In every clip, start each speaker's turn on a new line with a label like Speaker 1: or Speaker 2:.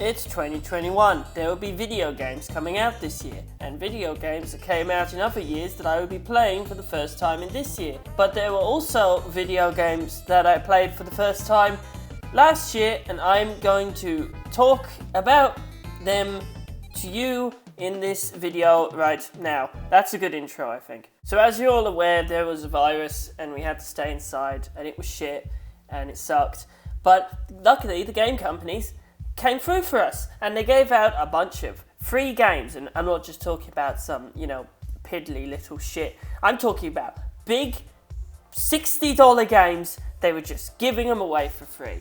Speaker 1: It's 2021. There will be video games coming out this year, and video games that came out in other years that I will be playing for the first time in this year. But there were also video games that I played for the first time last year, and I'm going to talk about them to you in this video right now. That's a good intro, I think. So as you're all aware, there was a virus and we had to stay inside, and it was shit and it sucked. But luckily the game companies came through for us, and they gave out a bunch of free games, and I'm not just talking about some, piddly little shit. I'm talking about big $60 games. They were just giving them away for free.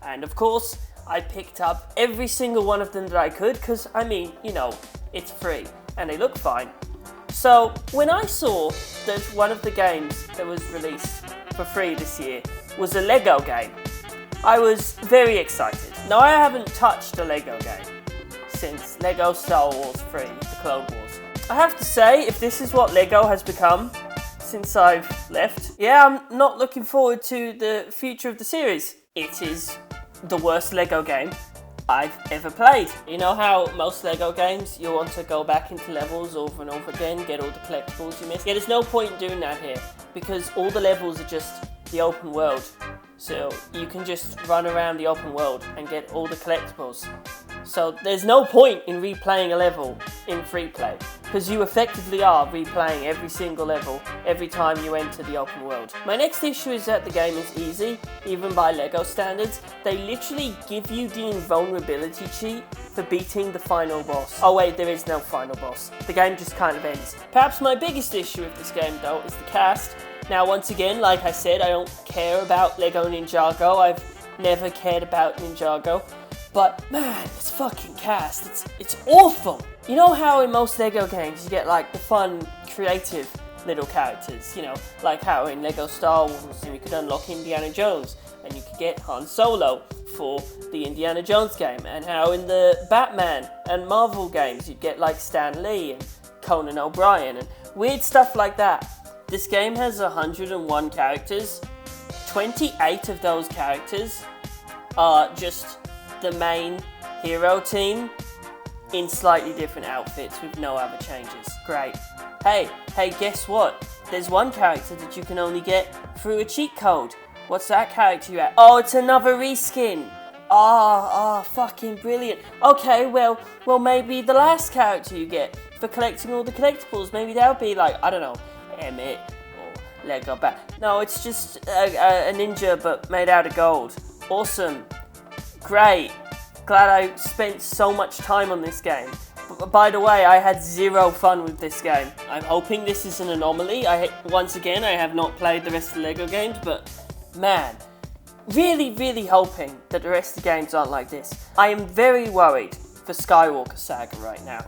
Speaker 1: And of course, I picked up every single one of them that I could, because, it's free, and they look fine. So, when I saw that one of the games that was released for free this year was a Lego game, I was very excited. Now, I haven't touched a Lego game since Lego Star Wars 3, the Clone Wars. I have to say, if this is what Lego has become since I've left, I'm not looking forward to the future of the series. It is the worst Lego game I've ever played. You know how most Lego games, you want to go back into levels over and over again, get all the collectibles you missed? Yeah, there's no point in doing that here, because all the levels are just the open world. So you can just run around the open world and get all the collectibles. So there's no point in replaying a level in free play, because you effectively are replaying every single level every time you enter the open world. My next issue is that the game is easy, even by Lego standards. They literally give you the invulnerability cheat for beating the final boss. Oh wait, there is no final boss. The game just kind of ends. Perhaps my biggest issue with this game though is the cast. Now, once again, like I said, I don't care about Lego Ninjago. I've never cared about Ninjago. But, man, this fucking cast, it's awful. You know how in most Lego games you get, the fun, creative little characters? Like how in Lego Star Wars you could unlock Indiana Jones, and you could get Han Solo for the Indiana Jones game. And how in the Batman and Marvel games you'd get, Stan Lee and Conan O'Brien and weird stuff like that. This game has 101 characters. 28 of those characters are just the main hero team in slightly different outfits with no other changes. Great. Hey, guess what? There's one character that you can only get through a cheat code. What's that character you at? Oh, it's another reskin. Fucking brilliant. Okay, well, maybe the last character you get for collecting all the collectibles, maybe that'll be I don't know, Emmett or Lego Bat. No, it's just a ninja but made out of gold. Awesome. Great. Glad I spent so much time on this game. But by the way, I had zero fun with this game. I'm hoping this is an anomaly. Once again, I have not played the rest of the Lego games, but man, really, really hoping that the rest of the games aren't like this. I am very worried for Skywalker Saga right now.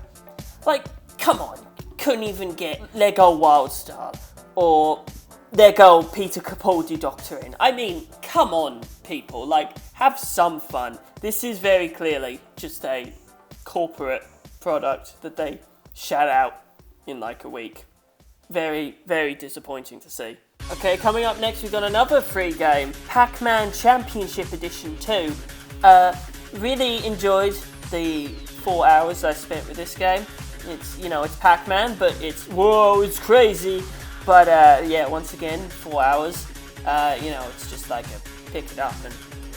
Speaker 1: Come on. Couldn't even get Lego Wildstar or Lego Peter Capaldi Doctrine. I mean, come on, people. Have some fun. This is very clearly just a corporate product that they shout out in a week. Very, very disappointing to see. Okay, coming up next, we've got another free game, Pac-Man Championship Edition 2. Really enjoyed the 4 hours I spent with this game. It's, it's Pac-Man, but it's crazy. But, once again, 4 hours, it's just a pick it up and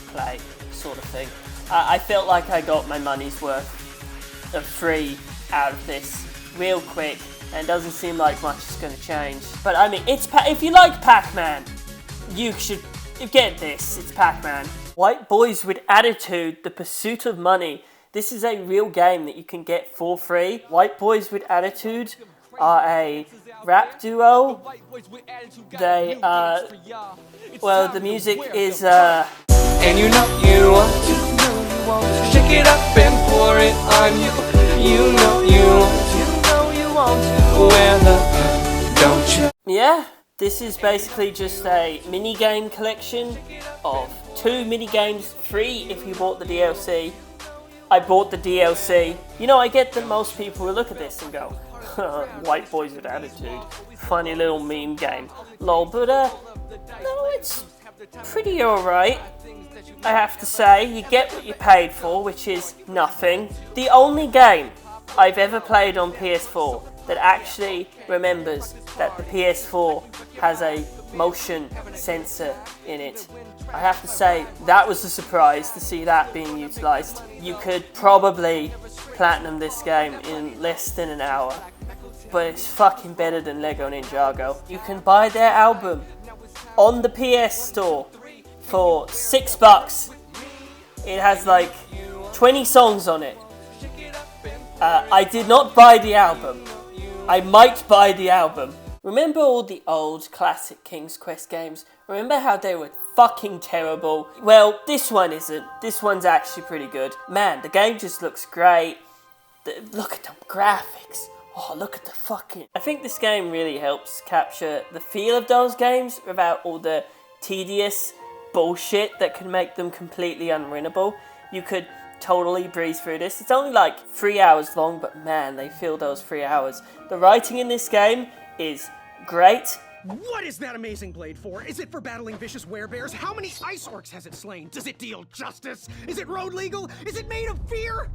Speaker 1: play sort of thing. I felt like I got my money's worth of free out of this real quick, and it doesn't seem like much is going to change. But, I mean, if you like Pac-Man, you should get this. It's Pac-Man. White Boys with Attitude, The Pursuit of Money. This is a real game that you can get for free. White Boys with Attitude are a rap duo. They, the music is,
Speaker 2: And you want to shake it up and pour it on you. You know you want to wear the, don't you?
Speaker 1: Yeah, this is basically just a mini-game collection of 2 mini-games free if you bought the DLC. I bought the DLC. I get that most people will look at this and go, White Boys with Attitude, funny little meme game, lol, but no, it's pretty alright, I have to say. You get what you paid for, which is nothing. The only game I've ever played on PS4 that actually remembers that the PS4 has a motion sensor in it. I have to say, that was a surprise to see that being utilised. You could probably platinum this game in less than an hour, but it's fucking better than Lego Ninjago. You can buy their album on the PS Store for $6. It has like 20 songs on it. I did not buy the album. I might buy the album. Remember all the old classic King's Quest games? Remember how they were fucking terrible? Well, this one isn't. This one's actually pretty good. Man, the game just looks great. Look at the graphics. Oh, look at the fucking... I think this game really helps capture the feel of those games without all the tedious bullshit that can make them completely unwinnable. You could totally breeze through this. It's only like 3 hours long, but man, they feel those 3 hours. The writing in this game is great.
Speaker 3: What is that amazing blade for? Is it for battling vicious werebears? How many ice orcs has it slain? Does it deal justice? Is it road legal? Is it made of fear?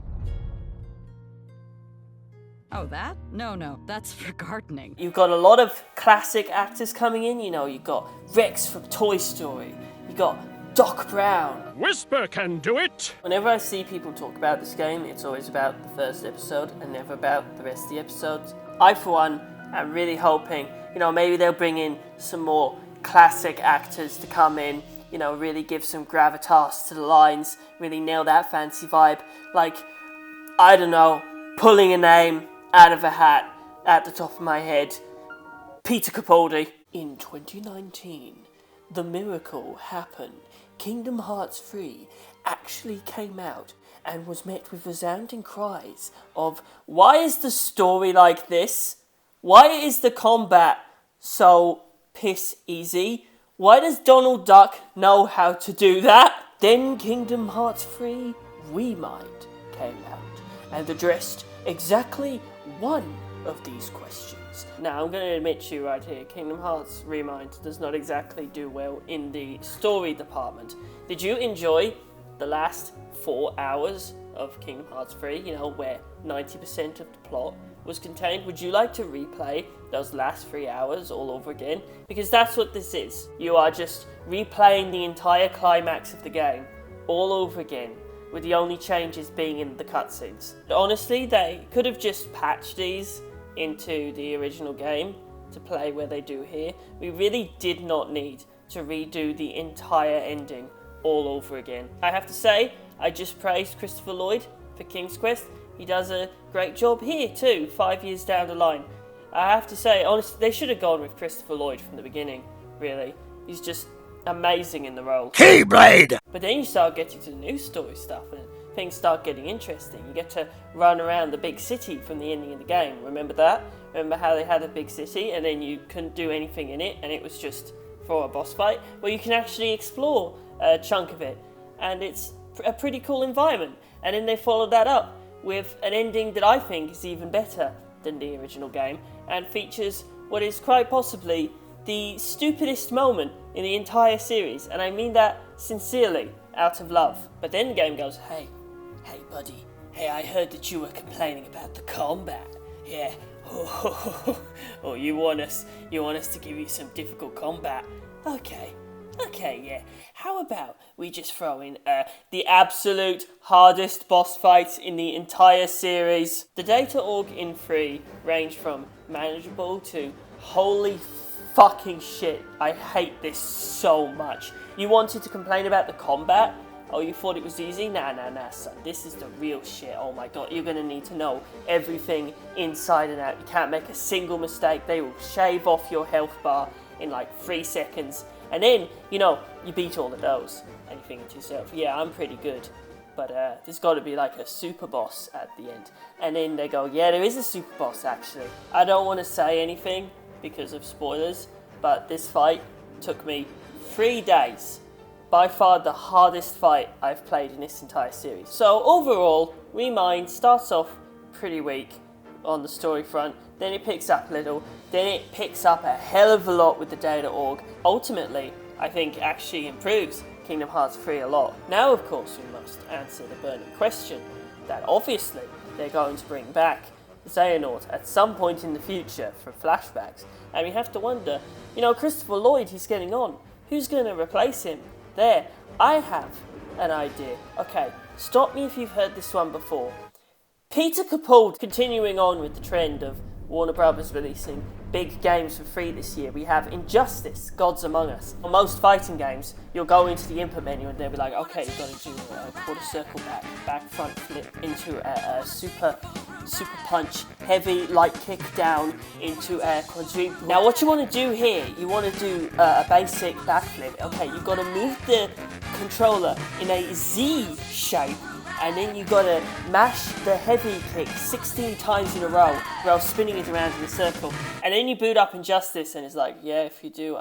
Speaker 4: Oh, that? No, that's for gardening.
Speaker 1: You've got a lot of classic actors coming in. You know, you've got Rex from Toy Story. You've got Doc Brown.
Speaker 5: Whisper can do it!
Speaker 1: Whenever I see people talk about this game, it's always about the first episode and never about the rest of the episodes. I, for one, am really hoping, you know, maybe they'll bring in some more classic actors to come in, you know, really give some gravitas to the lines, really nail that fancy vibe. Like, I don't know, pulling a name out of a hat at the top of my head. Peter Capaldi. In 2019, the miracle happened. Kingdom Hearts 3 actually came out and was met with resounding cries of, why is the story like this? Why is the combat so piss easy? Why does Donald Duck know how to do that? Then Kingdom Hearts 3 Remind came out and addressed exactly one of these questions. Now, I'm going to admit to you right here, Kingdom Hearts Remind does not exactly do well in the story department. Did you enjoy the last 4 hours of Kingdom Hearts 3, you know, where 90% of the plot was contained? Would you like to replay those last 3 hours all over again? Because that's what this is. You are just replaying the entire climax of the game all over again, with the only changes being in the cutscenes. Honestly, they could have just patched these into the original game to play where they do here. We really did not need to redo the entire ending all over again. I have to say, I just praised Christopher Lloyd for King's Quest. He does a great job here too, 5 years down the line. I have to say, honestly, they should have gone with Christopher Lloyd from the beginning, really. He's just amazing in the role.
Speaker 5: Keyblade!
Speaker 1: But then you start getting to the news story stuff and things start getting interesting. You get to run around the big city from the ending of the game. Remember that? Remember how they had a big city and then you couldn't do anything in it and it was just for a boss fight? Well, you can actually explore a chunk of it and it's a pretty cool environment. And then they followed that up with an ending that I think is even better than the original game and features what is quite possibly the stupidest moment in the entire series, and I mean that sincerely, out of love. But then the game goes, hey buddy, hey, I heard that you were complaining about the combat. Yeah, oh, you want us to give you some difficult combat? Okay, yeah. How about we just throw in the absolute hardest boss fight in the entire series? The data org in 3 ranged from manageable to holy fucking shit. I hate this so much. You wanted to complain about the combat? Oh, you thought it was easy? Nah, son. This is the real shit. Oh my god, you're gonna need to know everything inside and out. You can't make a single mistake. They will shave off your health bar in like 3 seconds. And then, you know, you beat all of those. And you think to yourself, yeah, I'm pretty good. But there's got to be like a super boss at the end. And then they go, yeah, there is a super boss actually. I don't want to say anything because of spoilers, but this fight took me 3 days. By far the hardest fight I've played in this entire series. So overall, Remind starts off pretty weak on the story front, then it picks up a little, then it picks up a hell of a lot with the data org. Ultimately, I think actually improves Kingdom Hearts 3 a lot. Now, of course, we must answer the burning question that obviously they're going to bring back Xehanort at some point in the future for flashbacks. And we have to wonder, you know, Christopher Lloyd, he's getting on. Who's going to replace him? There, I have an idea. Okay, stop me if you've heard this one before. Peter Capaldi, continuing on with the trend of Warner Brothers releasing big games for free this year. We have Injustice, Gods Among Us. On most fighting games, you'll go into the input menu and they'll be like, okay, you've got to do a quarter circle back front flip into a super punch, heavy light kick down into a quadruple. Now what you want to do here, you want to do a basic backflip. Okay, you've got to move the controller in a Z shape, and then you gotta mash the heavy kick 16 times in a row while spinning it around in a circle. And then you boot up Injustice and it's like, yeah, if you do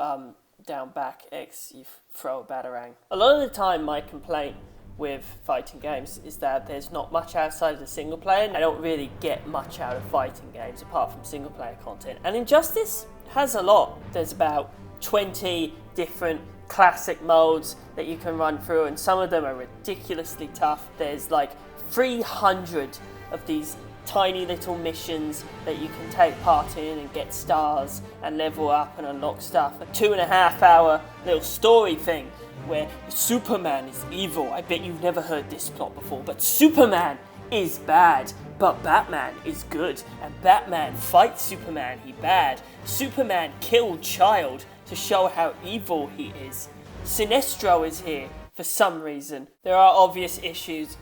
Speaker 1: down back X, you throw a batarang. A lot of the time my complaint with fighting games is that there's not much outside of the single player. I don't really get much out of fighting games apart from single player content. And Injustice has a lot. There's about 20 different classic modes that you can run through, and some of them are ridiculously tough. There's like 300 of these tiny little missions that you can take part in and get stars and level up and unlock stuff. A 2.5 hour little story thing where Superman is evil. I bet you've never heard this plot before, but Superman is bad, but Batman is good, and Batman fights Superman, he bad. Superman killed child to show how evil he is. Sinestro is here for some reason. There are obvious issues.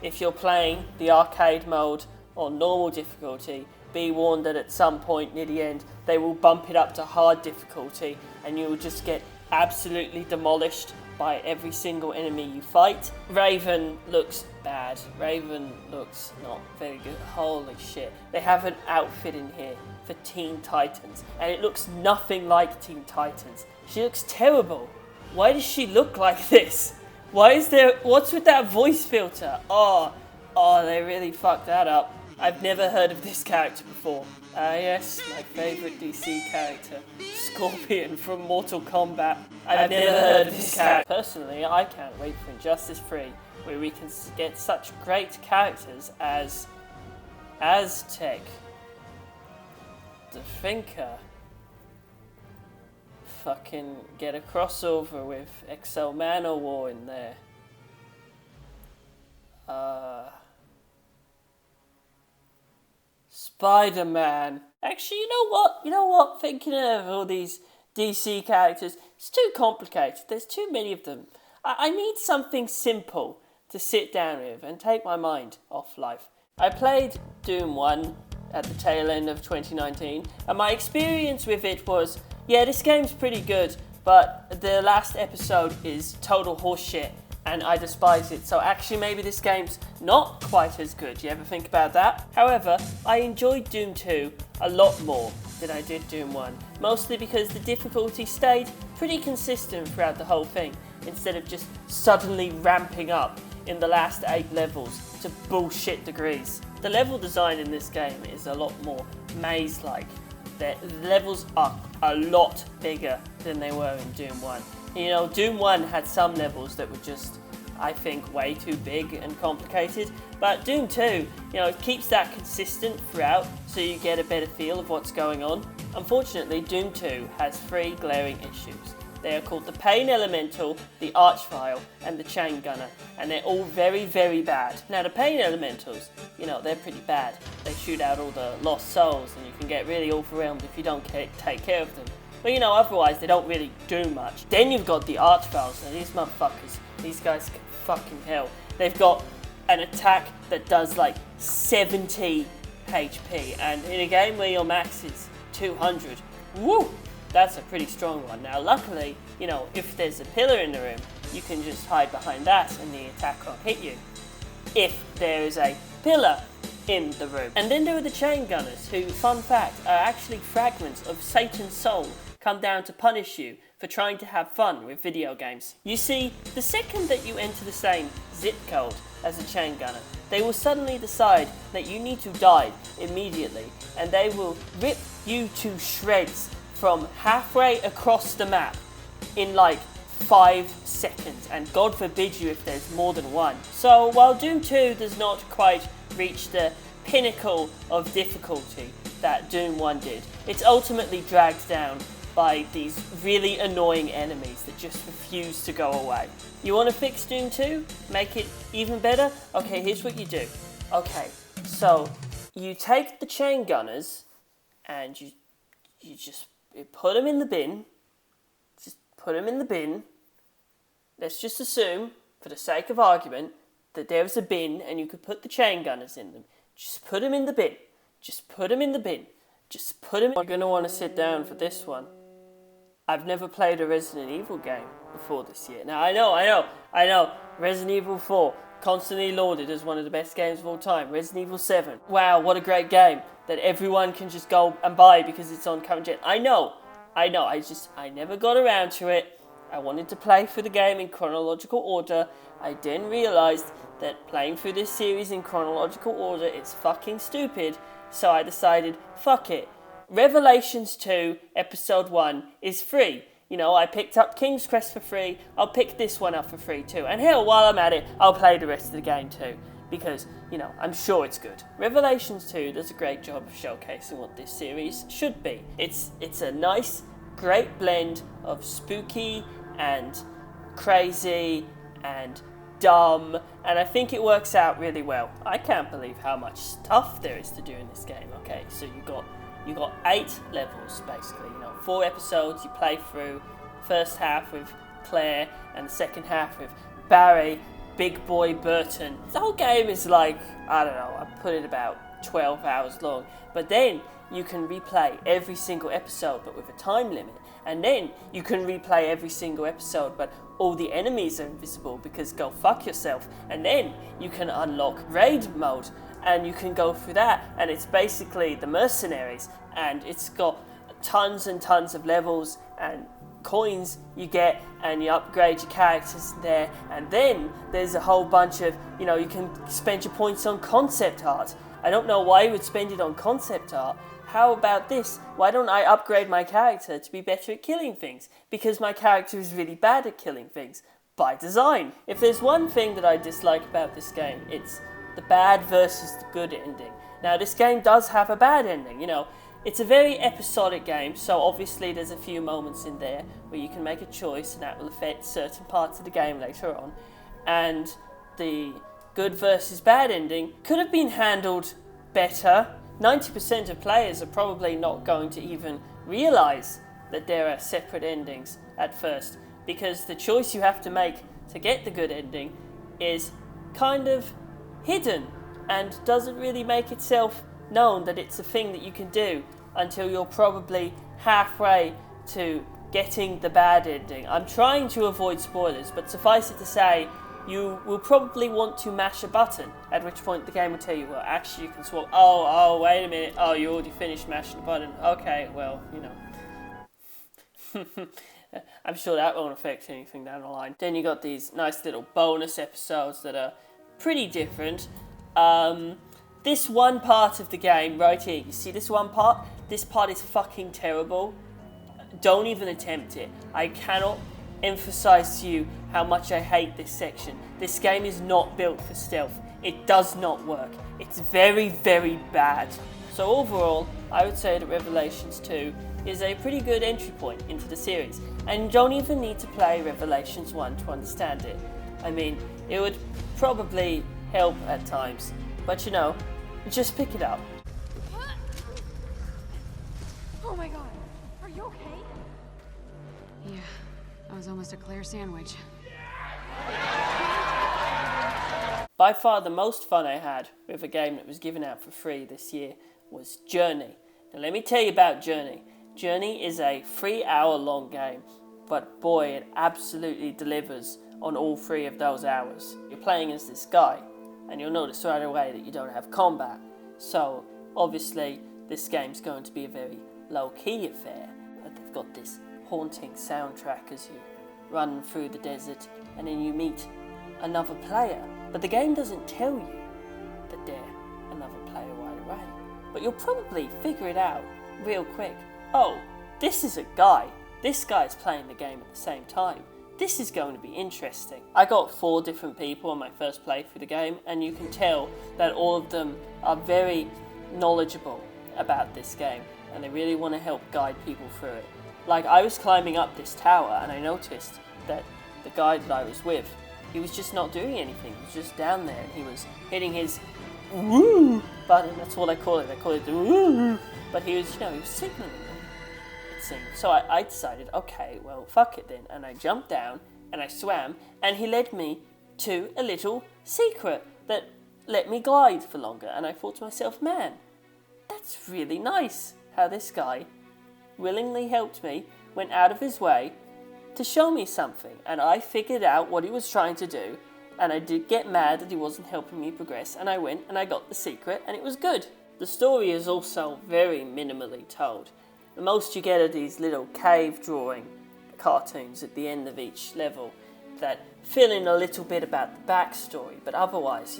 Speaker 1: If you're playing the arcade mode on normal difficulty, be warned that at some point near the end they will bump it up to hard difficulty and you will just get absolutely demolished by every single enemy you fight. Raven looks bad. Raven looks not very good. Holy shit. They have an outfit in here for Teen Titans and it looks nothing like Teen Titans. She looks terrible. Why does she look like this? What's with that voice filter? Oh, they really fucked that up. I've never heard of this character before. Yes, my favourite DC character, Scorpion from Mortal Kombat. I've never heard of this character. Personally, I can't wait for Injustice 3, where we can get such great characters as Aztec, the Thinker, fucking get a crossover with XL Manowar in there. Spider-Man. Actually, you know what? Thinking of all these DC characters, it's too complicated. There's too many of them. I need something simple to sit down with and take my mind off life. I played Doom 1 at the tail end of 2019, and my experience with it was, yeah, this game's pretty good, but the last episode is total horseshit, and I despise it. So actually maybe this game's not quite as good. You ever think about that? However, I enjoyed Doom 2 a lot more than I did Doom 1, mostly because the difficulty stayed pretty consistent throughout the whole thing, instead of just suddenly ramping up in the last 8 levels to bullshit degrees. The level design in this game is a lot more maze-like. The levels are a lot bigger than they were in Doom 1. You know, Doom 1 had some levels that were just, I think, way too big and complicated, but Doom 2, you know, it keeps that consistent throughout, so you get a better feel of what's going on. Unfortunately, Doom 2 has 3 glaring issues. They are called the Pain Elemental, the Archvile, and the Chain Gunner, and they're all very, very bad. Now, the Pain Elementals, you know, they're pretty bad. They shoot out all the lost souls, and you can get really overwhelmed if you don't take care of them. But, you know, otherwise, they don't really do much. Then you've got the Archviles. Now, these motherfuckers, these guys can fucking hell. They've got an attack that does, like, 70 HP, and in a game where your max is 200, woo! That's a pretty strong one. Now, luckily, you know, if there's a pillar in the room, you can just hide behind that and the attack won't hit you. If there is a pillar in the room. And then there are the Chain Gunners, who, fun fact, are actually fragments of Satan's soul come down to punish you for trying to have fun with video games. You see, the second that you enter the same zip code as a Chain Gunner, they will suddenly decide that you need to die immediately, and they will rip you to shreds from halfway across the map in like 5 seconds, and God forbid you if there's more than one. So while Doom 2 does not quite reach the pinnacle of difficulty that Doom 1 did, it's ultimately dragged down by these really annoying enemies that just refuse to go away. You want to fix Doom 2? Make it even better? Okay, here's what you do. Okay, so you take the chain gunners and you just put them in the bin. Just put them in the bin. Let's just assume, for the sake of argument, that there was a bin and you could put the chain gunners in them. Just put them in the bin. Just put them in the bin. Just put them in. You're going to want to sit down for this one. I've never played a Resident Evil game before this year. Now, I know. Resident Evil 4, constantly lauded as one of the best games of all time. Resident Evil 7, wow, what a great game that everyone can just go and buy because it's on current gen. I know. I never got around to it. I wanted to play through the game in chronological order. I then realised that playing through this series in chronological order is fucking stupid, so I decided, fuck it. Revelations 2, Episode 1 is free. You know, I picked up King's Quest for free, I'll pick this one up for free too. And hell, while I'm at it, I'll play the rest of the game too. Because, you know, I'm sure it's good. Revelations 2 does a great job of showcasing what this series should be. It's a nice, great blend of spooky and crazy and dumb, and I think it works out really well. I can't believe how much stuff there is to do in this game. Okay, so you got 8 levels basically, 4 episodes you play through. First half with Claire and the second half with Barry, Big Boy Burton. The whole game is like, I don't know, I put it about 12 hours long, but then you can replay every single episode but with a time limit, and then you can replay every single episode but all the enemies are invisible because go fuck yourself, and then you can unlock raid mode and you can go through that, and it's basically the mercenaries, and it's got tons and tons of levels and coins you get, and you upgrade your characters there, and then there's a whole bunch of, you can spend your points on concept art. I don't know why you would spend it on concept art. How about this? Why don't I upgrade my character to be better at killing things? Because my character is really bad at killing things. By design. If there's one thing that I dislike about this game, it's the bad versus the good ending. Now, this game does have a bad ending, It's a very episodic game, so obviously there's a few moments in there where you can make a choice and that will affect certain parts of the game later on. And the good versus bad ending could have been handled better. 90% of players are probably not going to even realise that there are separate endings at first, because the choice you have to make to get the good ending is kind of hidden and doesn't really make itself known that it's a thing that you can do until you're probably halfway to getting the bad ending. I'm trying to avoid spoilers, but suffice it to say, you will probably want to mash a button, at which point the game will tell you, well, actually you can swap. Oh, wait a minute. Oh, you already finished mashing the button. Okay, well, I'm sure that won't affect anything down the line. Then you got these nice little bonus episodes that are pretty different. This one part of the game right here, you see this one part? This part is fucking terrible. Don't even attempt it. I cannot emphasize to you how much I hate this section. This game is not built for stealth. It does not work. It's very, very bad. So overall, I would say that Revelations 2 is a pretty good entry point into the series, and you don't even need to play Revelations 1 to understand it. I mean, it would probably help at times, but just pick it up.
Speaker 6: Oh my god, are you okay?
Speaker 7: Yeah, I was almost a Claire sandwich.
Speaker 1: By far the most fun I had with a game that was given out for free this year was Journey. Now let me tell you about Journey. Journey is a 3-hour-long game, but boy, it absolutely delivers on all 3 of those hours. You're playing as this guy, and you'll notice right away that you don't have combat. So, obviously, this game's going to be a very low-key affair. But they've got this haunting soundtrack as you run through the desert, and then you meet another player. But the game doesn't tell you that they're another player right away. But you'll probably figure it out real quick. Oh, this is a guy. this guy's playing the game at the same time. This is going to be interesting. I got 4 different people on my first play through the game, and you can tell that all of them are very knowledgeable about this game, and they really want to help guide people through it. Like, I was climbing up this tower, and I noticed that the guy that I was with, he was just not doing anything. He was just down there, and he was hitting his woo button. That's what I call it. I call it the woo. But he was, he was signaling me, it seemed. So I decided, okay, well, fuck it then. And I jumped down, and I swam, and he led me to a little secret that let me glide for longer. And I thought to myself, man, that's really nice how this guy willingly helped me, went out of his way to show me something, and I figured out what he was trying to do, and I did get mad that he wasn't helping me progress, and I went and I got the secret, and it was good. The story is also very minimally told. The most you get are these little cave drawing cartoons at the end of each level that fill in a little bit about the backstory, but otherwise,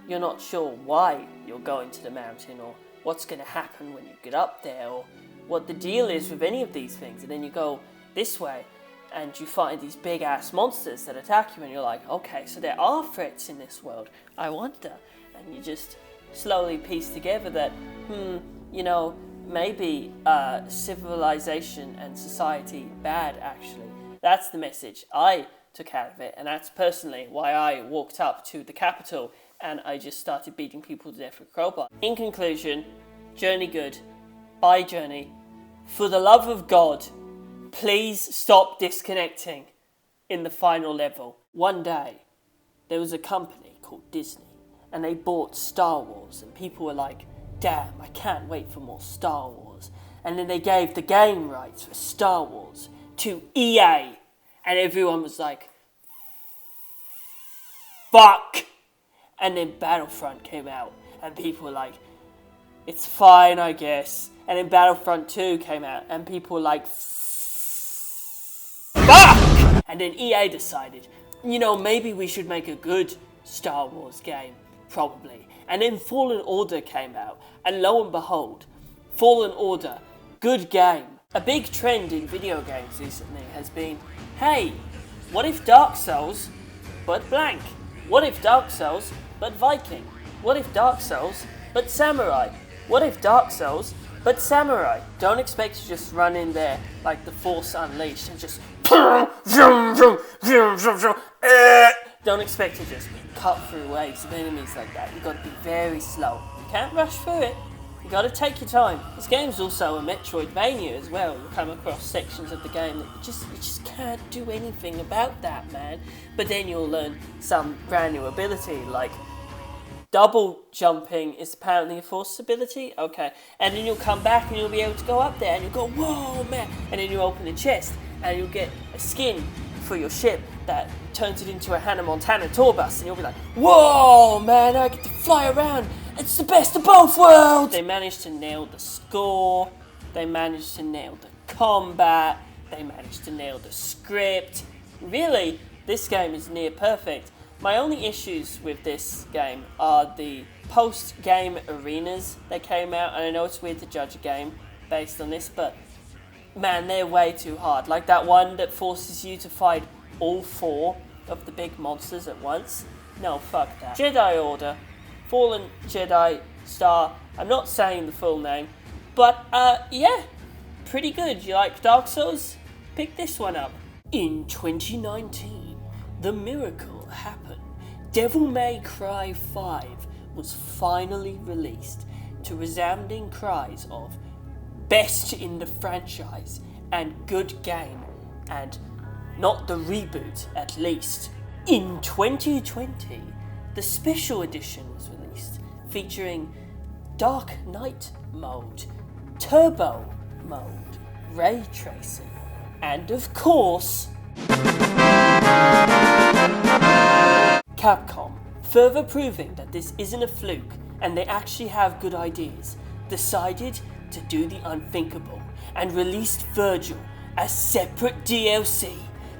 Speaker 1: you're not sure why you're going to the mountain, or what's going to happen when you get up there, or what the deal is with any of these things. And then you go this way, and you find these big-ass monsters that attack you, and you're like, okay, so there are threats in this world, I wonder. And you just slowly piece together that, maybe civilization and society bad, actually. That's the message I took out of it, and that's personally why I walked up to the capital and I just started beating people to death with crowbar. In conclusion, journey good. Bye, journey. For the love of God, please stop disconnecting in the final level. One day, there was a company called Disney, and they bought Star Wars, and people were like, damn, I can't wait for more Star Wars. And then they gave the game rights for Star Wars to EA, and everyone was like, fuck. And then Battlefront came out, and people were like, it's fine, I guess. And then Battlefront 2 came out, and people were like, fuck! And then EA decided, maybe we should make a good Star Wars game, probably. And then Fallen Order came out, and lo and behold, Fallen Order, good game. A big trend in video games recently has been, hey, what if Dark Souls, but blank? What if Dark Souls, but Viking? What if Dark Souls, but Samurai? What if Dark Souls, but Samurai? Don't expect to just run in there like the Force Unleashed and just don't expect to just cut through waves of enemies like that. You've got to be very slow. You can't rush through it. You got to take your time. This game's also a Metroidvania as well. You come across sections of the game that you just can't do anything about that, man. But then you'll learn some brand new ability, like double jumping is apparently a force ability. Okay, and then you'll come back and you'll be able to go up there and you'll go, whoa, man. And then you open the chest and you'll get a skin for your ship that turns it into a Hannah Montana tour bus, and you'll be like, whoa, man, I get to fly around. It's the best of both worlds! They managed to nail the score, they managed to nail the combat, they managed to nail the script. Really, this game is near perfect. My only issues with this game are the post-game arenas that came out, and I know it's weird to judge a game based on this, but man, they're way too hard. Like that one that forces you to fight all 4 of the big monsters at once. No, fuck that. Jedi Order, Fallen Jedi Star, I'm not saying the full name, but yeah, pretty good. You like Dark Souls? Pick this one up. In 2019, the miracle happened. Devil May Cry 5 was finally released to resounding cries of best in the franchise and good game, and not the reboot at least. In 2020, the special edition was released, featuring Dark Knight mode, Turbo mode, ray tracing, and of course, Capcom, further proving that this isn't a fluke and they actually have good ideas, decided to do the unthinkable and released Virgil as separate DLC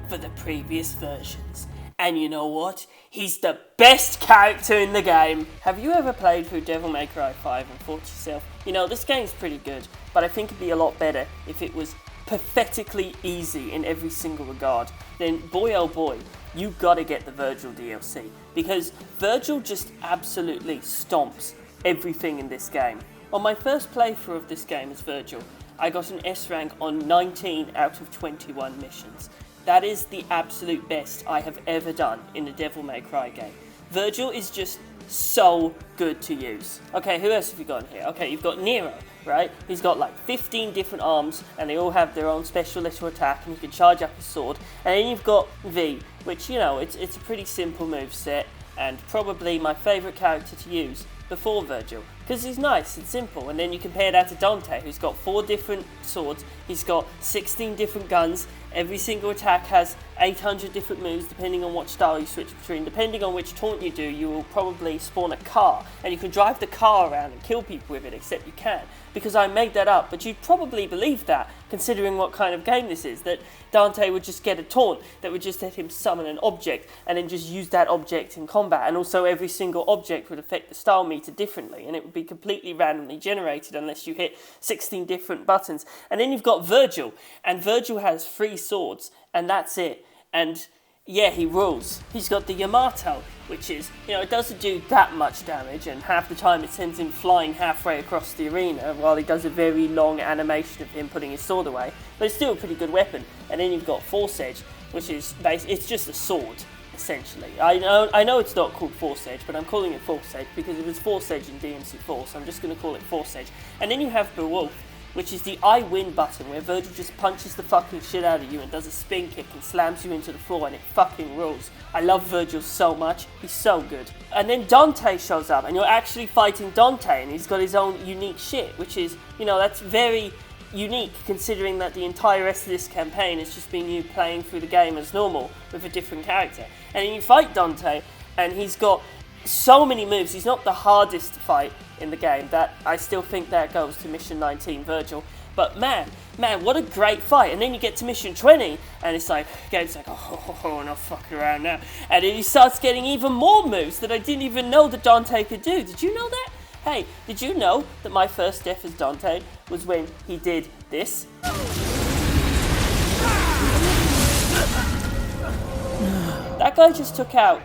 Speaker 1: for the previous versions. And you know what? He's the best character in the game. Have you ever played through Devil May Cry 5 and thought to yourself, this game's pretty good, but I think it'd be a lot better if it was pathetically easy in every single regard, then boy oh boy, you gotta get the Virgil DLC, because Virgil just absolutely stomps everything in this game. On my first playthrough of this game as Virgil, I got an S rank on 19 out of 21 missions. That is the absolute best I have ever done in a Devil May Cry game. Virgil is just so good to use. Okay, who else have you got in here? Okay, you've got Nero, right? He's got like 15 different arms, and they all have their own special little attack, and you can charge up his sword. And then you've got V, which, you know, it's a pretty simple moveset, and probably my favourite character to use before Virgil, because he's nice and simple. And then you compare that to Dante, who's got 4 different swords, he's got 16 different guns, every single attack has 800 different moves depending on what style you switch between. Depending on which taunt you do, you will probably spawn a car, and you can drive the car around and kill people with it, except you can't, because I made that up, but you'd probably believe that, considering what kind of game this is, that Dante would just get a taunt that would just let him summon an object, and then just use that object in combat, and also every single object would affect the style meter differently, and it would be completely randomly generated unless you hit 16 different buttons. And then you've got Virgil, and Virgil has 3 swords, and that's it. And yeah, he rules. He's got the Yamato, which is, you know, it doesn't do that much damage, and half the time it sends him flying halfway across the arena while he does a very long animation of him putting his sword away, but it's still a pretty good weapon. And then you've got Force Edge, which is it's just a sword, essentially. I know it's not called Force Edge, but I'm calling it Force Edge because it was Force Edge in DMC4, so I'm just going to call it Force Edge. And then you have Beowulf, which is the I win button, where Virgil just punches the fucking shit out of you and does a spin kick and slams you into the floor, and it fucking rules. I love Virgil so much, he's so good. And then Dante shows up, and you're actually fighting Dante, and he's got his own unique shit, which is, you know, that's very unique considering that the entire rest of this campaign has just been you playing through the game as normal with a different character. And then you fight Dante, and he's got so many moves. He's not the hardest to fight in the game. That I still think that goes to mission 19 Virgil, but man, what a great fight. And then you get to mission 20, and it's like, game's like, oh, not fucking around now. And then he starts getting even more moves that I didn't even know that Dante could do. Did you know that? Hey, did you know that my first death as Dante was when he did this? That guy just took out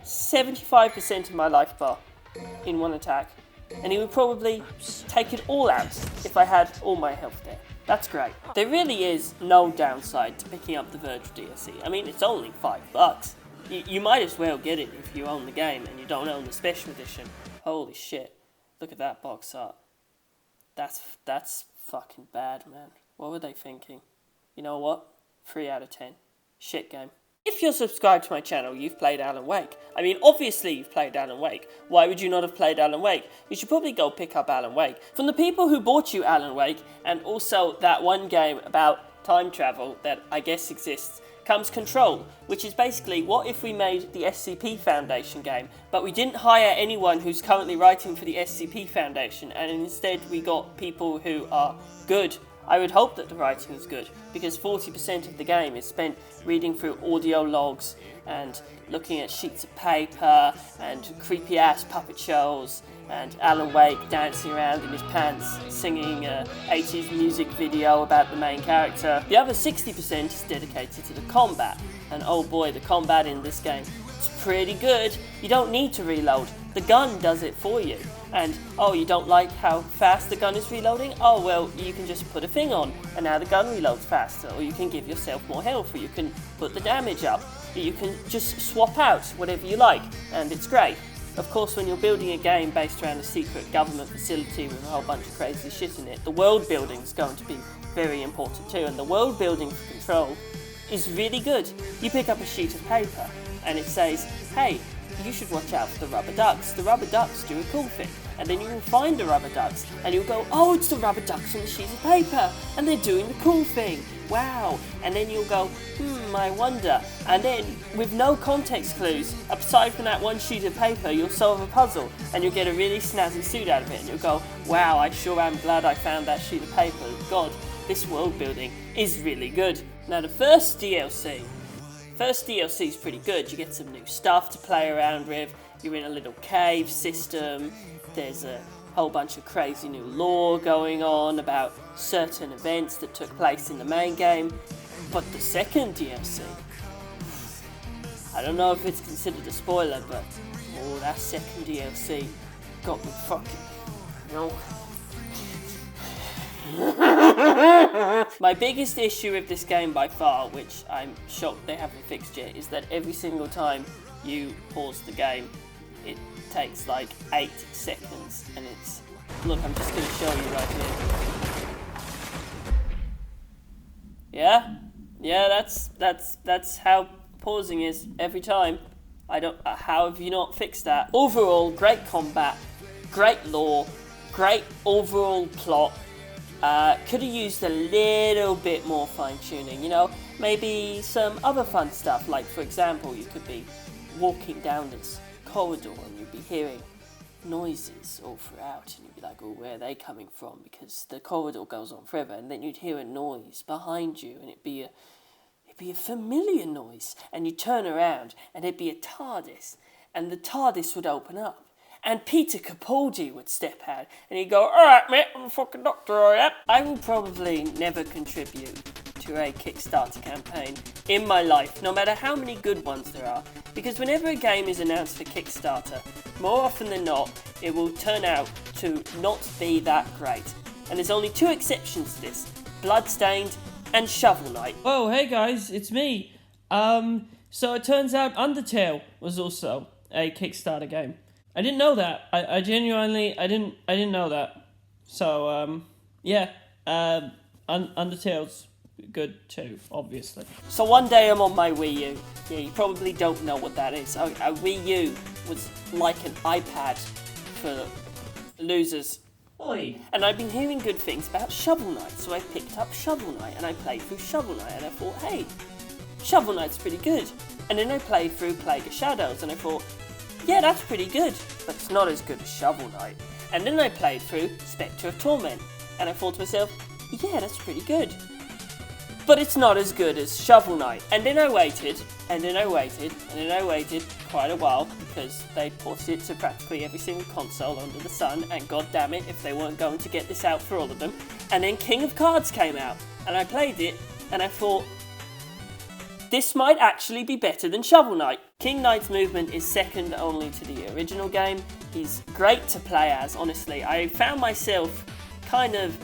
Speaker 1: 75% of my life bar in one attack, and he would probably take it all out if I had all my health there. That's great. There really is no downside to picking up the Virgil DLC. I mean, it's only $5. You might as well get it if you own the game and you don't own the special edition. Holy shit, look at that box art. That's fucking bad, man. What were they thinking? You know what? 3 out of 10. Shit game. If you're subscribed to my channel, you've played Alan Wake. I mean, obviously you've played Alan Wake. Why would you not have played Alan Wake? You should probably go pick up Alan Wake. From the people who bought you Alan Wake, and also that one game about time travel that I guess exists, comes Control, which is basically, what if we made the SCP Foundation game, but we didn't hire anyone who's currently writing for the SCP Foundation, and instead we got people who are good. I would hope that the writing is good, because 40% of the game is spent reading through audio logs and looking at sheets of paper and creepy ass puppet shows and Alan Wake dancing around in his pants singing a 80s music video about the main character. The other 60% is dedicated to the combat, and oh boy, the combat in this game, it's pretty good. You don't need to reload, the gun does it for you. And, oh, you don't like how fast the gun is reloading? Oh, well, you can just put a thing on, and now the gun reloads faster, or you can give yourself more health, or you can put the damage up, or you can just swap out whatever you like, and it's great. Of course, when you're building a game based around a secret government facility with a whole bunch of crazy shit in it, the world building is going to be very important too, and the world building for Control is really good. You pick up a sheet of paper, and it says, hey, you should watch out for the rubber ducks. The rubber ducks do a cool thing. And then you will find the rubber ducks, and you'll go, oh, it's the rubber ducks on the sheet of paper, and they're doing the cool thing. Wow. And then you'll go, I wonder. And then, with no context clues, aside from that one sheet of paper, you'll solve a puzzle, and you'll get a really snazzy suit out of it, and you'll go, wow, I sure am glad I found that sheet of paper. God, this world building is really good. Now, the first DLC is pretty good. You get some new stuff to play around with. You're in a little cave system, there's a whole bunch of crazy new lore going on about certain events that took place in the main game. But the second DLC, I don't know if it's considered a spoiler, but that second DLC got me fucking, you know. My biggest issue with this game by far, which I'm shocked they haven't fixed yet, is that every single time you pause the game, it takes like 8 seconds, and it's... Look, I'm just going to show you right here. Yeah, that's how pausing is every time. How have you not fixed that? Overall, great combat, great lore, great overall plot. Could have used a little bit more fine-tuning, you know, maybe some other fun stuff, like for example, you could be walking down this corridor and you'd be hearing noises all throughout, and you'd be like, oh, where are they coming from? Because the corridor goes on forever, and then you'd hear a noise behind you, and it'd be a familiar noise, and you'd turn around, and it'd be a TARDIS, and the TARDIS would open up, and Peter Capaldi would step out, and he'd go, alright mate, I'm a fucking doctor, alright? I will probably never contribute to a Kickstarter campaign in my life, no matter how many good ones there are, because whenever a game is announced for Kickstarter, more often than not, it will turn out to not be that great. And there's only 2 exceptions to this, Bloodstained and Shovel Knight. Oh, hey guys, it's me. So it turns out Undertale was also a Kickstarter game. I didn't know that. I genuinely, I didn't know that. So, yeah, Undertale's good too, obviously. So one day I'm on my Wii U. Yeah, you probably don't know what that is. A Wii U was like an iPad for losers. Oi. And I've been hearing good things about Shovel Knight, so I picked up Shovel Knight and I played through Shovel Knight and I thought, hey, Shovel Knight's pretty good. And then I played through Plague of Shadows and I thought, yeah, that's pretty good, but it's not as good as Shovel Knight. And then I played through Spectre of Torment, and I thought to myself, yeah, that's pretty good, but it's not as good as Shovel Knight. And then I waited, and then I waited, and then I waited quite a while, because they ported it to practically every single console under the sun, and god damn it if they weren't going to get this out for all of them. And then King of Cards came out, and I played it, and I thought, this might actually be better than Shovel Knight. King Knight's movement is second only to the original game. He's great to play as, honestly. I found myself kind of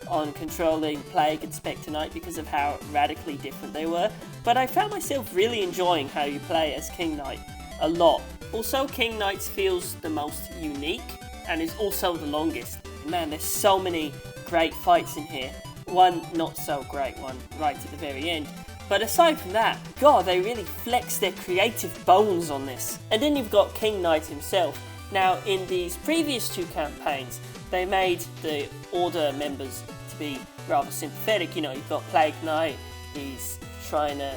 Speaker 1: on controlling Plague and Spectre Knight because of how radically different they were, but I found myself really enjoying how you play as King Knight a lot. Also, King Knight feels the most unique and is also the longest. Man, there's so many great fights in here. One not so great one right at the very end. But aside from that, God, they really flex their creative bones on this. And then you've got King Knight himself. Now, in these previous 2 campaigns, they made the Order members to be rather sympathetic. You know, you've got Plague Knight, he's trying to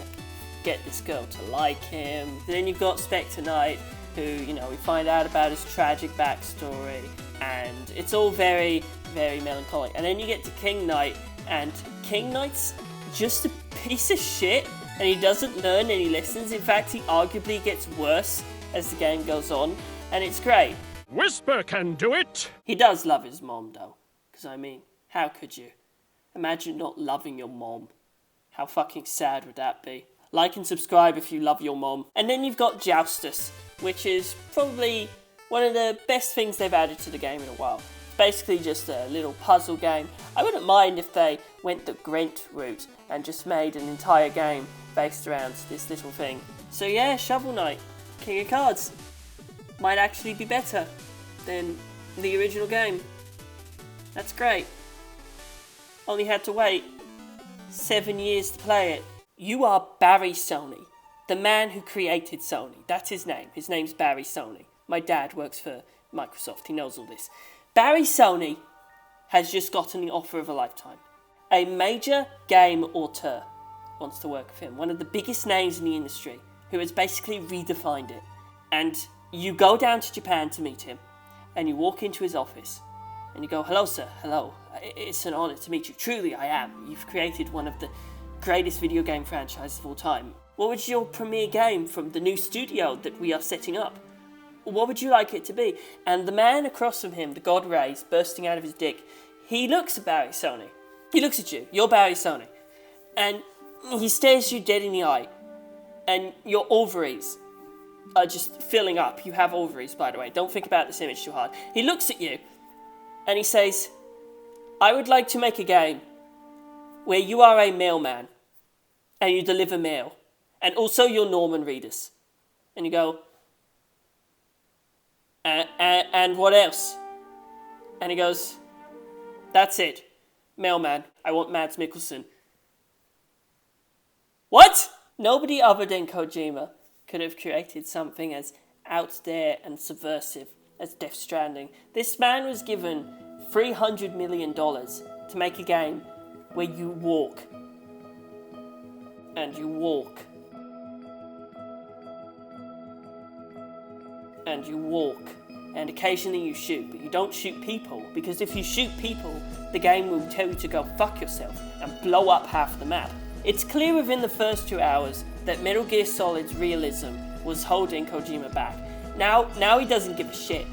Speaker 1: get this girl to like him. Then you've got Spectre Knight, who, you know, we find out about his tragic backstory, and it's all very, very melancholic. And then you get to King Knight, and King Knight's just a piece of shit, and he doesn't learn any lessons. In fact, he arguably gets worse as the game goes on, and it's great.
Speaker 5: Whisper can do it!
Speaker 1: He does love his mom, though. Because, I mean, how could you? Imagine not loving your mom. How fucking sad would that be? Like and subscribe if you love your mom. And then you've got Joustus, which is probably one of the best things they've added to the game in a while. Basically just a little puzzle game. I wouldn't mind if they went the Gwent route and just made an entire game based around this little thing. So yeah, Shovel Knight, King of Cards, might actually be better than the original game. That's great. Only had to wait 7 years to play it. You are Barry Sony, the man who created Sony. That's his name. His name's Barry Sony. My dad works for Microsoft. He knows all this. Barry Sony has just gotten the offer of a lifetime. A major game auteur wants to work with him, one of the biggest names in the industry, who has basically redefined it. And you go down to Japan to meet him, and you walk into his office, and you go, hello sir, hello, it's an honour to meet you. Truly I am. You've created one of the greatest video game franchises of all time. What was your premiere game from the new studio that we are setting up? What would you like it to be? And the man across from him, the god rays bursting out of his dick, he looks at Barry Sony. He looks at you. You're Barry Sony. And he stares you dead in the eye. And your ovaries are just filling up. You have ovaries, by the way. Don't think about this image too hard. He looks at you and he says, I would like to make a game where you are a mailman and you deliver mail. And also you're Norman Reedus. And you go, and what else? And he goes, that's it. Mailman. I want Mads Mikkelsen. What? Nobody other than Kojima could have created something as out there and subversive as Death Stranding. This man was given $300 million to make a game where you walk. And you walk. And you walk. And occasionally you shoot, but you don't shoot people, because if you shoot people, the game will tell you to go fuck yourself and blow up half the map. It's clear within the first 2 hours that Metal Gear Solid's realism was holding Kojima back. Now he doesn't give a shit.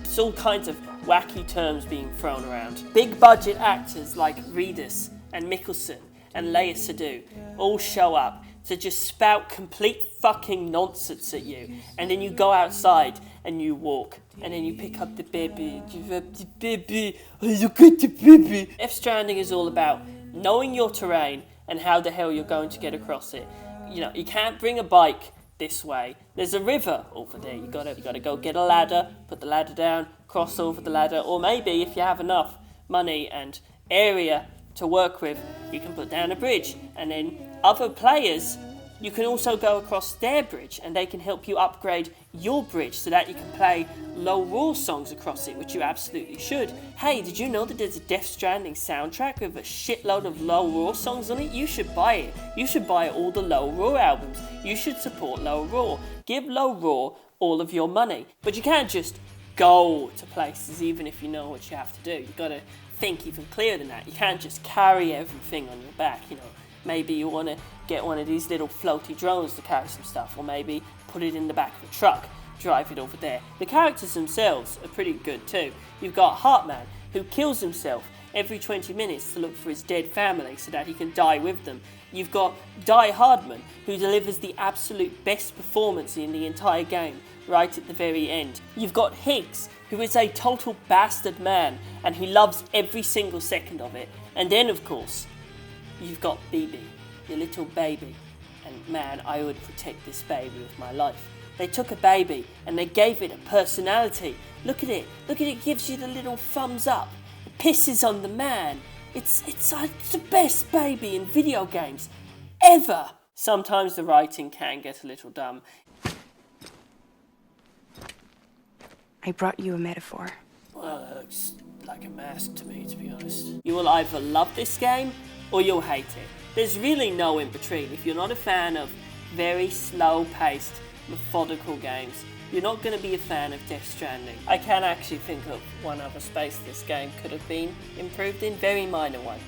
Speaker 1: It's all kinds of wacky terms being thrown around. Big budget actors like Reedus and Mikkelsen and Leia Sadu all show up to just spout complete fucking nonsense at you, and then you go outside and you walk, and then you pick up the baby, look at the baby. Death Stranding is all about knowing your terrain and how the hell you're going to get across it. You know, you can't bring a bike this way. There's a river over there. You gotta go get a ladder, put the ladder down, cross over the ladder, or maybe if you have enough money and area to work with, you can put down a bridge, and then other players, you can also go across their bridge and they can help you upgrade your bridge so that you can play low raw songs across it, which you absolutely should. Hey, did you know that there's a Death Stranding soundtrack with a shitload of low raw songs on it? You should buy it. You should buy all the low raw albums. You should support low raw. Give low raw all of your money. But you can't just go to places even if you know what you have to do. You've got to think even clearer than that. You can't just carry everything on your back, you know. Maybe you want to get one of these little floaty drones to carry some stuff, or maybe put it in the back of a truck, drive it over there. The characters themselves are pretty good too. You've got Heartman, who kills himself every 20 minutes to look for his dead family so that he can die with them. You've got Die Hardman, who delivers the absolute best performance in the entire game, right at the very end. You've got Higgs, who is a total bastard man, and he loves every single second of it. And then, of course, you've got BB, your little baby. And man, I would protect this baby with my life. They took a baby and they gave it a personality. Look at it, gives you the little thumbs up. It pisses on the man. It's the best baby in video games ever. Sometimes the writing can get a little dumb.
Speaker 8: I brought you a metaphor.
Speaker 1: Well, that looks like a mask to me, to be honest. You will either love this game or you'll hate it. There's really no in between. If you're not a fan of very slow-paced, methodical games, you're not going to be a fan of Death Stranding. I can actually think of one other space this game could have been improved in, very minor one.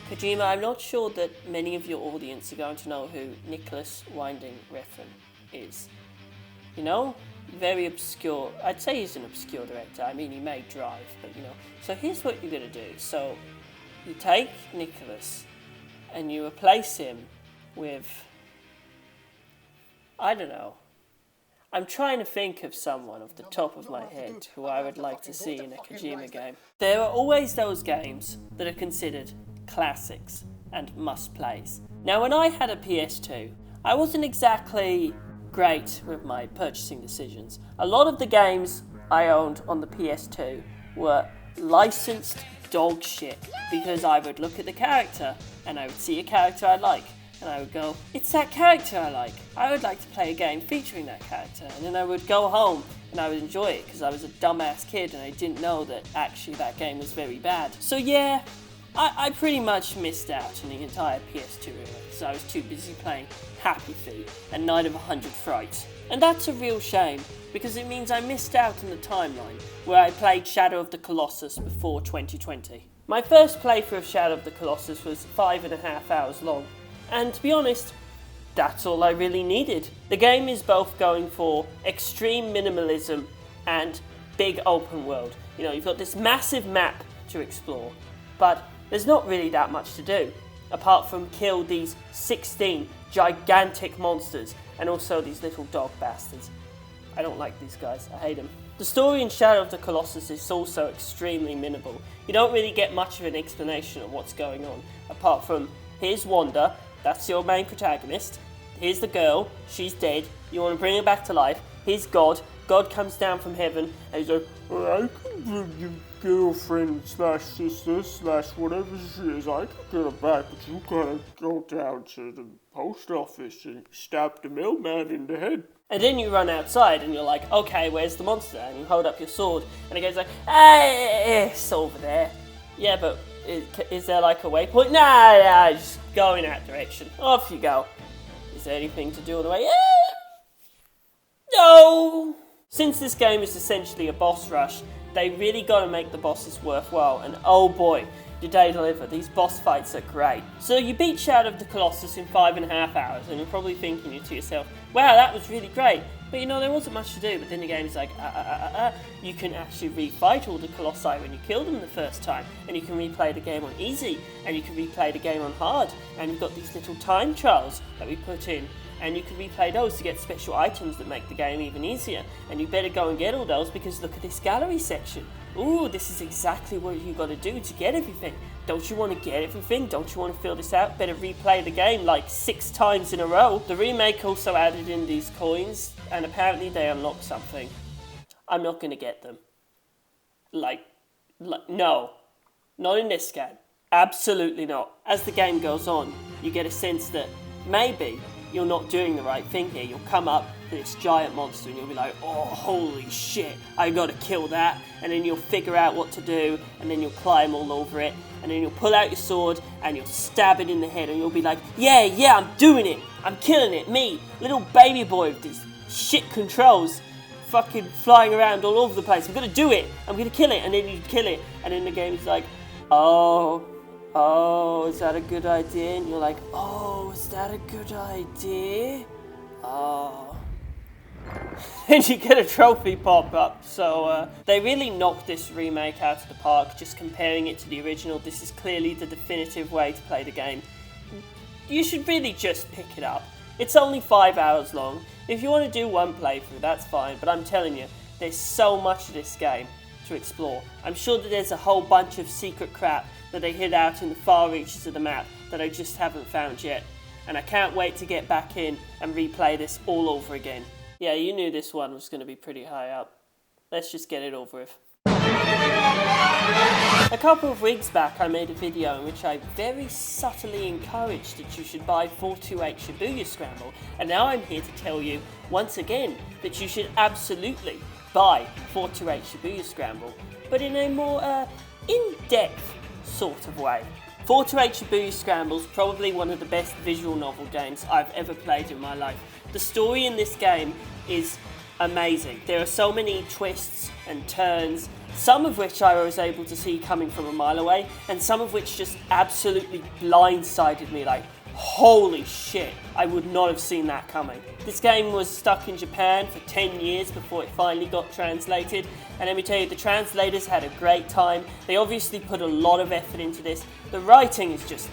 Speaker 1: Kojima, I'm not sure that many of your audience are going to know who Nicholas Winding Refn is. You know? Very obscure. I'd say he's an obscure director. I mean, he may Drive, but you know. So here's what you're going to do. So you take Nicholas and you replace him with, I don't know. I'm trying to think of someone off the top of my head who I would like to see in a Kojima game. There are always those games that are considered classics and must-plays. Now, when I had a PS2, I wasn't exactly great with my purchasing decisions. A lot of the games I owned on the PS2 were licensed dog shit, because I would look at the character and I would see a character I like and I would go, it's that character I like. I would like to play a game featuring that character. And then I would go home and I would enjoy it because I was a dumbass kid and I didn't know that actually that game was very bad. So yeah, I pretty much missed out on the entire PS2 era because I was too busy playing Happy Feet and Night of 100 Frights. And that's a real shame, because it means I missed out on the timeline where I played Shadow of the Colossus before 2020. My first playthrough of Shadow of the Colossus was 5.5 hours long, and to be honest, that's all I really needed. The game is both going for extreme minimalism and big open world. You know, you've got this massive map to explore, but there's not really that much to do, apart from kill these 16 gigantic monsters and also these little dog bastards. I don't like these guys, I hate them. The story in Shadow of the Colossus is also extremely minimal. You don't really get much of an explanation of what's going on, apart from, here's Wanda, that's your main protagonist, here's the girl, she's dead, you want to bring her back to life, here's God, God comes down from heaven, and he's like, I can bring your girlfriend slash sister slash whatever she is, I can get her back, but you gotta go down to the post office and stab the mailman in the head. And then you run outside and you're like, okay, where's the monster? And you hold up your sword and it goes like, hey, it's over there. Yeah, but is there like a waypoint? Nah, just go in that direction. Off you go. Is there anything to do on the way? No! Since this game is essentially a boss rush, they really got to make the bosses worthwhile, and oh boy, did they deliver. These boss fights are great. So you beat Shadow of the Colossus in 5.5 hours, and you're probably thinking to yourself, wow, that was really great. But you know, there wasn't much to do, but then the game's like, you can actually refight all the Colossi when you kill them the first time, and you can replay the game on easy, and you can replay the game on hard, and you've got these little time trials that we put in, and you can replay those to get special items that make the game even easier. And you better go and get all those, because look at this gallery section. Ooh, this is exactly what you got to do to get everything. Don't you want to get everything? Don't you want to fill this out? Better replay the game like 6 times in a row. The remake also added in these coins, and apparently they unlock something. I'm not going to get them. Like, no. Not in this game. Absolutely not. As the game goes on, you get a sense that maybe you're not doing the right thing here. You'll come up to this giant monster and you'll be like, oh, holy shit, I gotta kill that. And then you'll figure out what to do, and then you'll climb all over it, and then you'll pull out your sword and you'll stab it in the head, and you'll be like, yeah, I'm doing it. I'm killing it. Me, little baby boy with these shit controls, fucking flying around all over the place. I'm gonna do it. I'm gonna kill it. And then you kill it, and then the game is like, oh, is that a good idea? And you're like, oh, is that a good idea? Oh. And you get a trophy pop up. So they really knocked this remake out of the park. Just comparing it to the original, this is clearly the definitive way to play the game. You should really just pick it up. It's only 5 hours long. If you want to do one playthrough, that's fine. But I'm telling you, there's so much of this game to explore. I'm sure that there's a whole bunch of secret crap that they hid out in the far reaches of the map that I just haven't found yet. And I can't wait to get back in and replay this all over again. Yeah, you knew this one was going to be pretty high up. Let's just get it over with. A couple of weeks back I made a video in which I very subtly encouraged that you should buy 428 Shibuya Scramble, and now I'm here to tell you once again that you should absolutely buy 428 Shibuya Scramble, but in a more in-depth sort of way. 428 Shibuya Scramble is probably one of the best visual novel games I've ever played in my life. The story in this game is amazing. There are so many twists and turns, some of which I was able to see coming from a mile away, and some of which just absolutely blindsided me, like, holy shit, I would not have seen that coming. This game was stuck in Japan for 10 years before it finally got translated, and let me tell you, the translators had a great time. They obviously put a lot of effort into this. The writing is just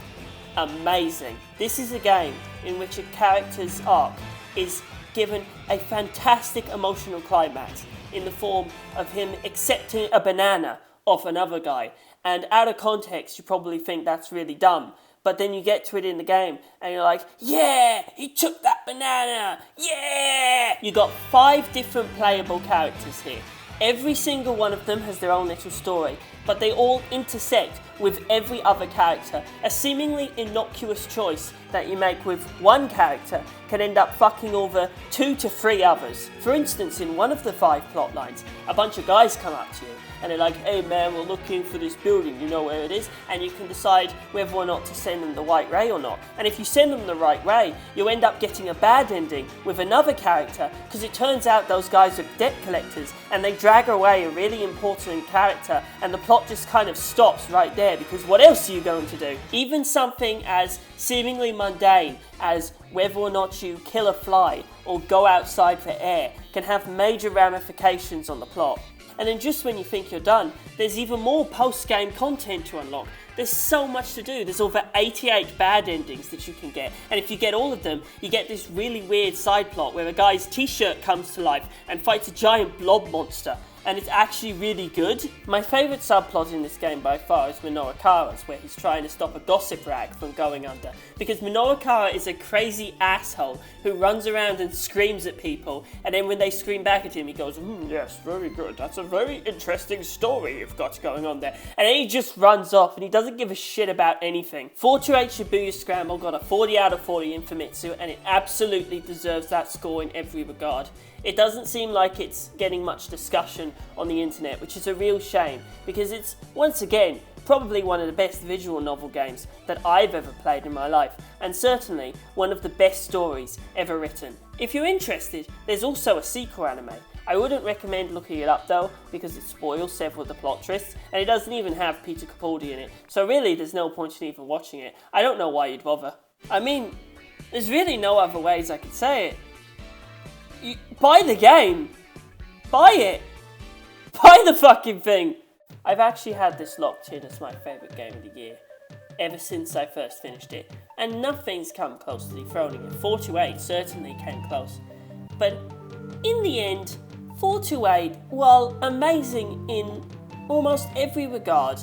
Speaker 1: amazing. This is a game in which a character's arc is given a fantastic emotional climax in the form of him accepting a banana off another guy. And out of context, you probably think that's really dumb. But then you get to it in the game and you're like, yeah, he took that banana, yeah! You got 5 different playable characters here. Every single one of them has their own little story, but they all intersect with every other character. A seemingly innocuous choice that you make with one character can end up fucking over 2 to 3 others. For instance, in one of the 5 plot lines, a bunch of guys come up to you and they're like, hey man, we're looking for this building, you know where it is? And you can decide whether or not to send them the white ray or not. And if you send them the right ray, you end up getting a bad ending with another character, because it turns out those guys are debt collectors and they drag away a really important character, and the plot just kind of stops right there, because what else are you going to do? Even something as seemingly mundane as whether or not you kill a fly or go outside for air can have major ramifications on the plot. And then just when you think you're done, there's even more post-game content to unlock. There's so much to do. There's over 88 bad endings that you can get. And if you get all of them, you get this really weird side plot where a guy's t-shirt comes to life and fights a giant blob monster. And it's actually really good. My favourite subplot in this game by far is Minoru-Kara's, where he's trying to stop a gossip rag from going under. Because Minoru-Kara is a crazy asshole who runs around and screams at people, and then when they scream back at him, he goes, yes, very good, that's a very interesting story you've got going on there. And then he just runs off, and he doesn't give a shit about anything. 428 Shibuya Scramble got a 40 out of 40 in Famitsu, and it absolutely deserves that score in every regard. It doesn't seem like it's getting much discussion on the internet, which is a real shame, because it's, once again, probably one of the best visual novel games that I've ever played in my life, and certainly one of the best stories ever written. If you're interested, there's also a sequel anime. I wouldn't recommend looking it up though, because it spoils several of the plot twists, and it doesn't even have Peter Capaldi in it, so really there's no point in even watching it. I don't know why you'd bother. I mean, there's really no other ways I could say it. Buy the game. Buy it. Buy the fucking thing. I've actually had this locked in as my favourite game of the year ever since I first finished it, and nothing's come close to dethroning it. 428 certainly came close, but in the end, 428, while amazing in almost every regard,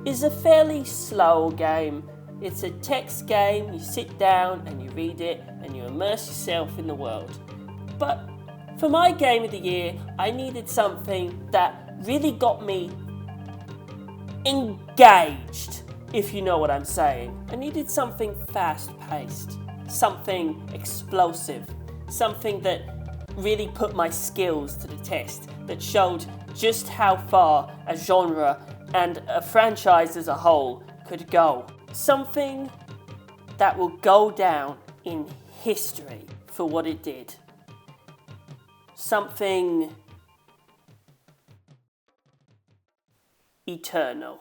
Speaker 1: is a fairly slow game. It's a text game, you sit down and you read it and you immerse yourself in the world. But for my game of the year, I needed something that really got me engaged, if you know what I'm saying. I needed something fast-paced, something explosive, something that really put my skills to the test, that showed just how far a genre and a franchise as a whole could go. Something that will go down in history for what it did. Something eternal.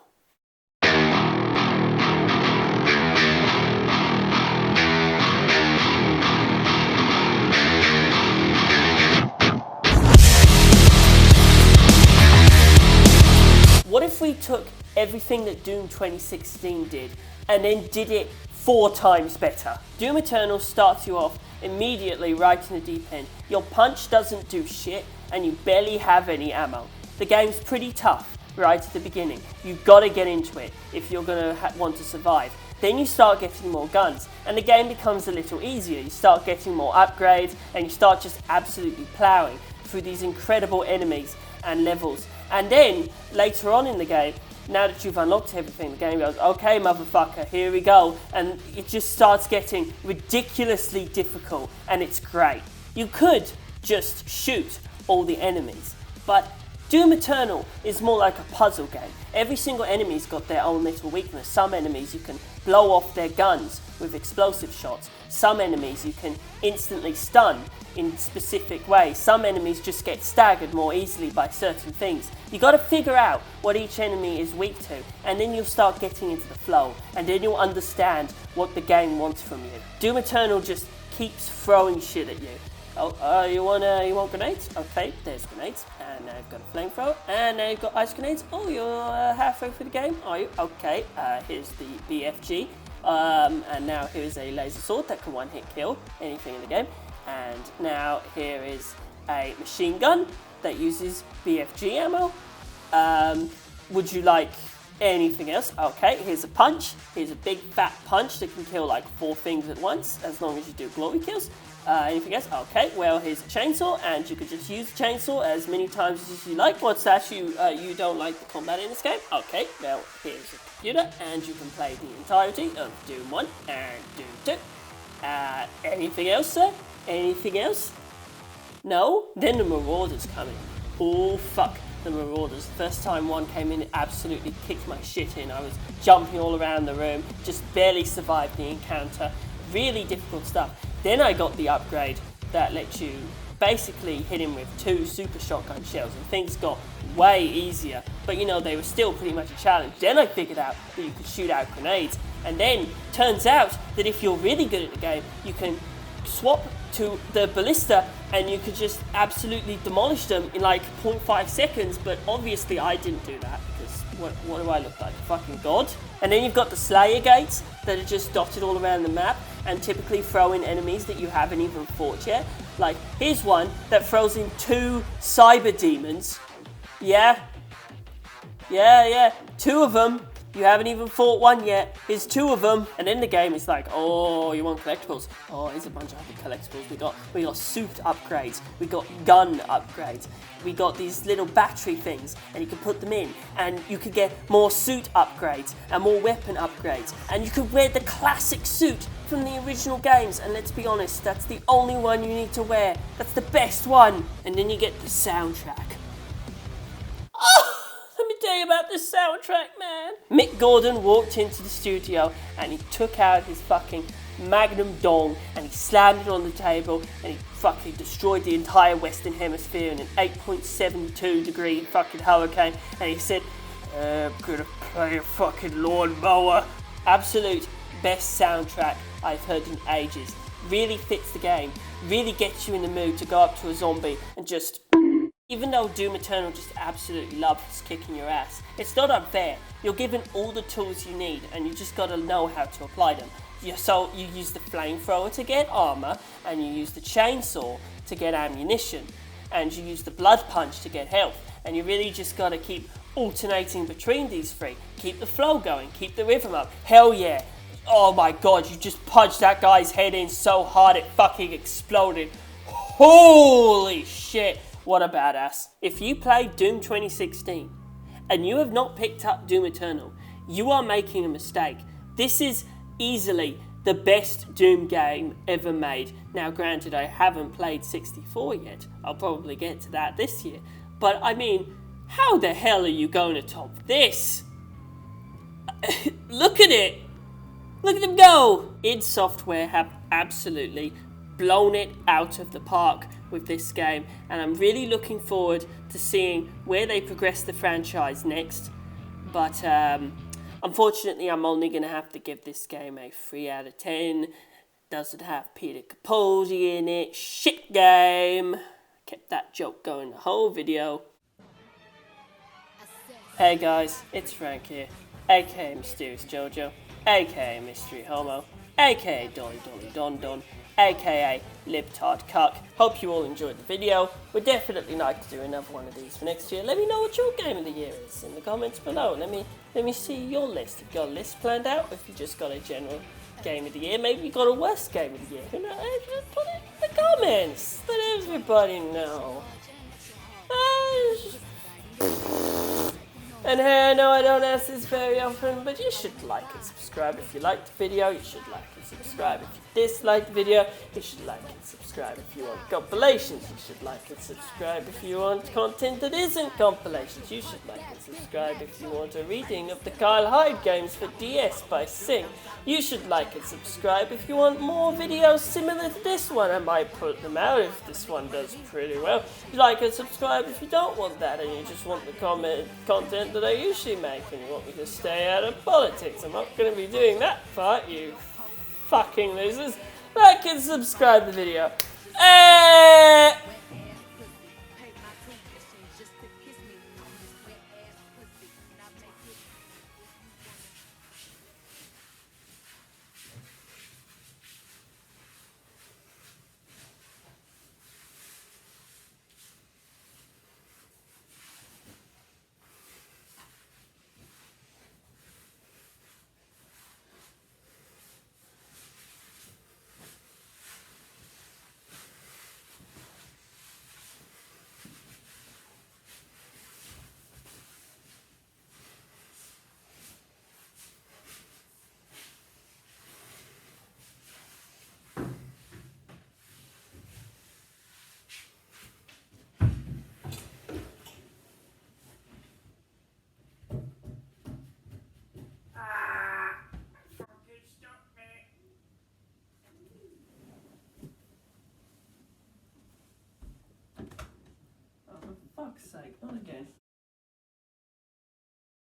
Speaker 1: What if we took everything that Doom 2016 did and then did it 4 times better? Doom Eternal starts you off immediately right in the deep end. Your punch doesn't do shit and you barely have any ammo. The game's pretty tough right at the beginning. You've got to get into it if you're going to want to survive. Then you start getting more guns and the game becomes a little easier. You start getting more upgrades and you start just absolutely ploughing through these incredible enemies and levels. And then later on in the game, now that you've unlocked everything, the game goes, okay motherfucker, here we go. And it just starts getting ridiculously difficult and it's great. You could just shoot all the enemies, but Doom Eternal is more like a puzzle game. Every single enemy's got their own little weakness. Some enemies you can blow off their guns with explosive shots. Some enemies you can instantly stun in specific ways. Some enemies just get staggered more easily by certain things. You got to figure out what each enemy is weak to, and then you'll start getting into the flow, and then you'll understand what the game wants from you. Doom Eternal just keeps throwing shit at you. Oh, you want grenades? Okay, there's grenades, and now you've got a flamethrower, and now you've got ice grenades. Oh, you're halfway through the game, are you? Okay, here's the BFG, and now here's a laser sword that can one-hit kill anything in the game. And now here is a machine gun that uses BFG ammo. Would you like anything else? Okay, here's a punch. Here's a big fat punch that can kill like 4 things at once, as long as you do glory kills. Anything else? Okay, well here's a chainsaw, and you could just use the chainsaw as many times as you like. What's that? You don't like the combat in this game? Okay, well here's a computer, and you can play the entirety of Doom 1 and Doom 2. Anything else, sir? Anything else? No? Then the Marauders come in. Oh fuck, the Marauders. The first time one came in, it absolutely kicked my shit in. I was jumping all around the room, just barely survived the encounter. Really difficult stuff. Then I got the upgrade that lets you basically hit him with 2 super shotgun shells and things got way easier. But you know, they were still pretty much a challenge. Then I figured out that you could shoot out grenades. And then turns out that if you're really good at the game, you can swap to the ballista and you could just absolutely demolish them in like 0.5 seconds. But obviously I didn't do that because what do I look like? A fucking god? And then you've got the Slayer gates that are just dotted all around the map and typically throw in enemies that you haven't even fought yet. Like, here's one that throws in 2 cyber demons. Yeah. 2 of them. You haven't even fought one yet. Here's 2 of them. And then the game is like, oh, you want collectibles? Oh, here's a bunch of other collectibles. We got suit upgrades. We got gun upgrades. We got these little battery things, and you can put them in, and you could get more suit upgrades and more weapon upgrades. And you could wear the classic suit from the original games, and let's be honest, that's the only one you need to wear. That's the best one. And then you get the soundtrack. Oh! Let me tell you about this soundtrack, man. Mick Gordon walked into the studio and he took out his fucking Magnum dong and he slammed it on the table and he fucking destroyed the entire Western Hemisphere in an 8.72 degree fucking hurricane, and he said, I'm gonna play a fucking lawnmower. Absolute best soundtrack I've heard in ages. Really fits the game, really gets you in the mood to go up to a zombie and just... Even though Doom Eternal just absolutely loves kicking your ass, it's not unfair. You're given all the tools you need and you just gotta know how to apply them. So you use the flamethrower to get armor, and you use the chainsaw to get ammunition, and you use the blood punch to get health, and you really just gotta keep alternating between these 3. Keep the flow going, keep the rhythm up. Hell yeah. Oh my god, you just punched that guy's head in so hard it fucking exploded. Holy shit. What a badass. If you played Doom 2016 and you have not picked up Doom Eternal, you are making a mistake. This is easily the best Doom game ever made. Now granted, I haven't played 64 yet. I'll probably get to that this year. But I mean, how the hell are you going to top this? Look at it. Look at them go. id Software have absolutely blown it out of the park with this game, and I'm really looking forward to seeing where they progress the franchise next. But unfortunately, I'm only going to have to give this game a 3 out of 10. Doesn't have Peter Capaldi in it. Shit game. Kept that joke going the whole video. Hey guys, it's Frank here, aka Mysterious Jojo, aka Mystery Homo, aka Dolly Dolly Don Don, aka Libtard Cuck. Hope you all enjoyed the video. We'd definitely like to do another one of these for next year. Let me know what your game of the year is in the comments below. Let me see your list. If you got a list planned out, if you just got a general game of the year, maybe you got a worst game of the year. Who knows? Just put it in the comments. Let everybody know. And hey, I know I don't ask this very often, but you should like and subscribe if you liked the video. You should like and subscribe if you disliked the video. You should like and subscribe if you want compilations. You should like and subscribe if you want content that isn't compilations. You should like and subscribe if you want a reading of the Kyle Hyde games for DS by Sing. You should like and subscribe if you want more videos similar to this one. I might put them out if this one does pretty well. Like and subscribe if you don't want that and you just want the content that I usually make and you want me to stay out of politics. I'm not going to be doing that part, you fucking losers. Like and subscribe the video. sake, not again.